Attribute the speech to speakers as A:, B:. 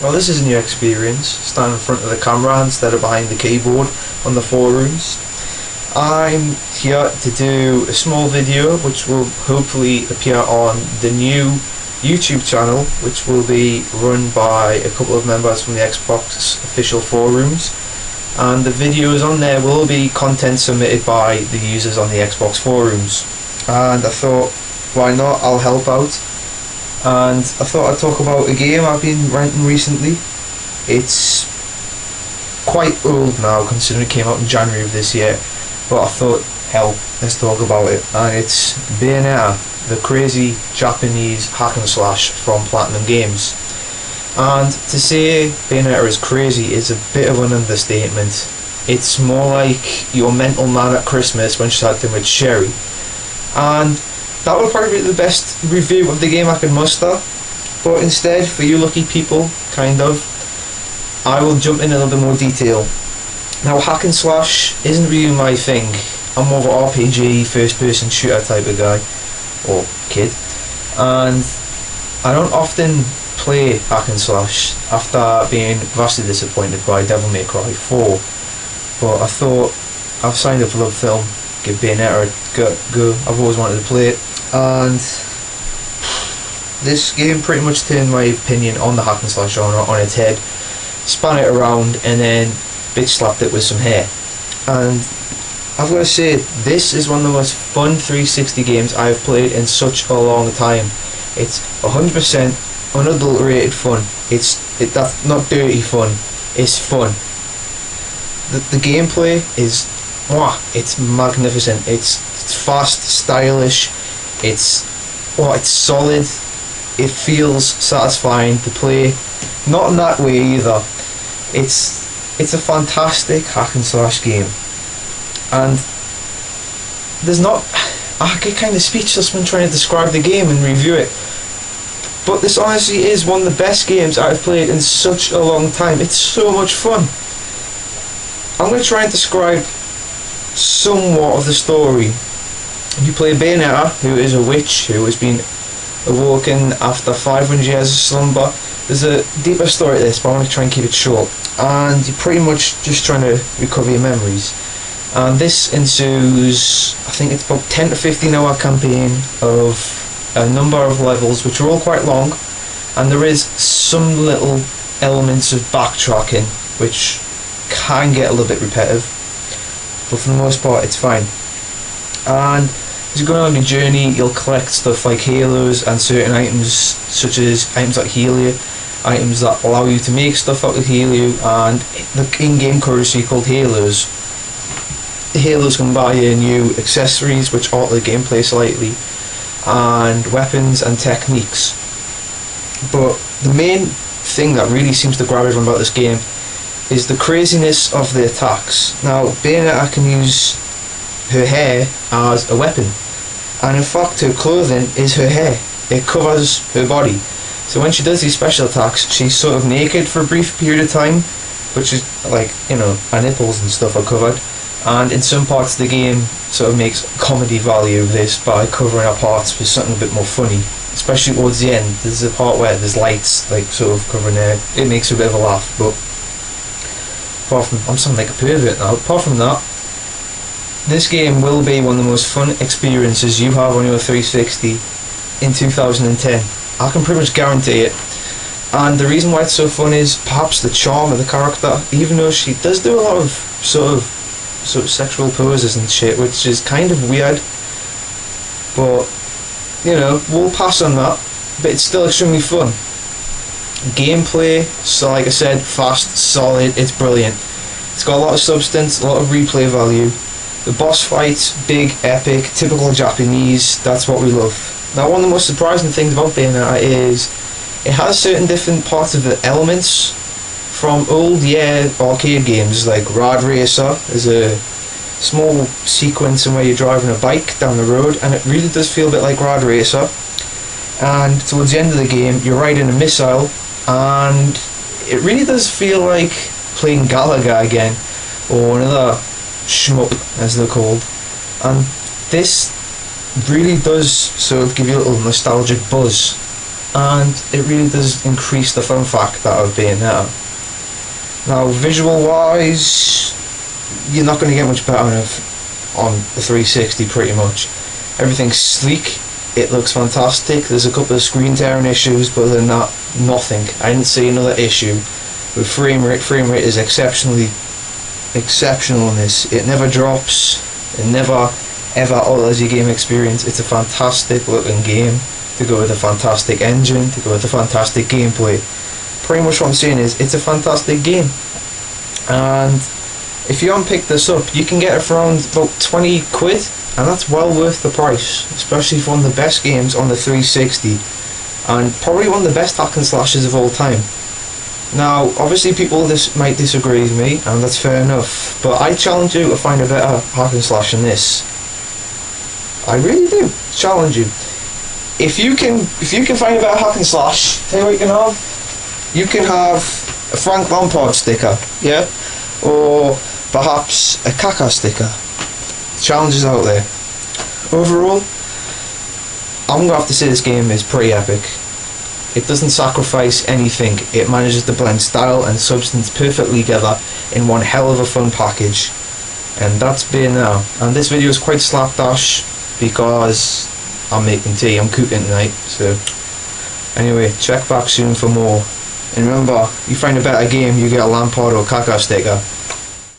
A: Well, this is a new experience, standing in front of the camera instead of behind the keyboard on the forums. I'm here to do a small video which will hopefully appear on the new YouTube channel, which will be run by a couple of members from the Xbox official forums, and the videos on there will be content submitted by the users on the Xbox forums. And I thought, why not, I'll help out. And I thought I'd talk about a game I've been renting recently. It's quite old now, considering it came out in January of this year, but I thought, hell, let's talk about it. And it's Bayonetta, the crazy Japanese hack and slash from Platinum Games. And to say Bayonetta is crazy is a bit of an understatement. It's more like your mental man at Christmas when she's acting with Sherry. And that would probably be the best review of the game I could muster, but instead, for you lucky people, I will jump in a little bit more detail. Now, hack and slash isn't really my thing. I'm more of an RPG, first person shooter type of guy, or kid, and I don't often play hack and slash after being vastly disappointed by Devil May Cry 4, but I thought, I've signed up for the film, give Bayonetta a go. I've always wanted to play it, and this game pretty much turned my opinion on the hack and slash genre on its head, span it around, and then bitch slapped it with some hair. And I've got to say, this is one of the most fun 360 games I've played in such a long time. It's 100% unadulterated fun. That's not dirty fun, it's fun. The gameplay is, it's magnificent. It's fast, stylish, it's solid, it feels satisfying to play. Not in that way either. It's a fantastic hack and slash game, and I get kind of speechless when trying to describe the game and review it, but this honestly is one of the best games I've played in such a long time. It's so much fun. I'm going to try and describe somewhat of the story. You play Bayonetta, who is a witch who has been awoken after 500 years of slumber. There's a deeper story to this, but I'm going to try and keep it short. And you're pretty much just trying to recover your memories. And this ensues, I think it's about 10 to 15 hour campaign of a number of levels, which are all quite long. And there is some little elements of backtracking, which can get a little bit repetitive, but for the most part it's fine. And as you go on your journey, you'll collect stuff like halos and certain items, such as items that heal you, items that allow you to make stuff out of heal you, and the in-game currency called halos. The halos can buy you new accessories which alter the gameplay slightly, and weapons and techniques. But the main thing that really seems to grab everyone about this game is the craziness of the attacks. Now, Bayonetta can use her hair as a weapon, and in fact her clothing is her hair. It covers her body, so when she does these special attacks, she's sort of naked for a brief period of time, but she's like, her nipples and stuff are covered, and in some parts of the game sort of makes comedy value of this by covering her parts with something a bit more funny, especially towards the end. There's a part where there's lights like sort of covering her. It makes a bit of a laugh, but apart from, I'm sounding like a pervert now, apart from that, this game will be one of the most fun experiences you have on your 360 in 2010. I can pretty much guarantee it. And the reason why it's so fun is perhaps the charm of the character, even though she does do a lot of sort of sexual poses and shit, which is kind of weird, but we'll pass on that, but it's still extremely fun. Gameplay, so like I said, fast, solid, it's brilliant. It's got a lot of substance, a lot of replay value. The boss fights, big, epic, typical Japanese, that's what we love. Now, one of the most surprising things about Bayonetta is it has certain different parts of the elements from old arcade games like Rad Racer. There's a small sequence in where you're driving a bike down the road, and it really does feel a bit like Rad Racer. And towards the end of the game, you're riding a missile, and it really does feel like playing Galaga again, or another shmup as they're called. And this really does sort of give you a little nostalgic buzz. and it really does increase the fun factor of Bayonetta. Now, visual wise, you're not going to get much better on the 360 pretty much. Everything's sleek, it looks fantastic. There's a couple of screen tearing issues, but other than that, nothing. I didn't see another issue. With frame rate is exceptional in this. It never drops, it never ever alters your game experience. It's a fantastic looking game to go with a fantastic engine, to go with a fantastic gameplay. Pretty much what I'm saying is, it's a fantastic game. And if you haven't picked this up, you can get it for around about 20 quid, and that's well worth the price, especially for one of the best games on the 360, and probably one of the best hack and slashes of all time. Now, obviously people might disagree with me, and that's fair enough, but I challenge you to find a better hack and slash than this. I really do challenge you. If you can find a better hack and slash, tell you what you can have. You can have a Frank Lampard sticker, yeah, or perhaps a Kaka sticker. Challenges out there. Overall, I'm gonna have to say this game is pretty epic. It doesn't sacrifice anything. It manages to blend style and substance perfectly together in one hell of a fun package. And that's Bayonetta. And this video is quite slapdash because I'm making tea, I'm cooking tonight. So anyway, check back soon for more. And remember, you find a better game, you get a Lampard or Kaka sticker.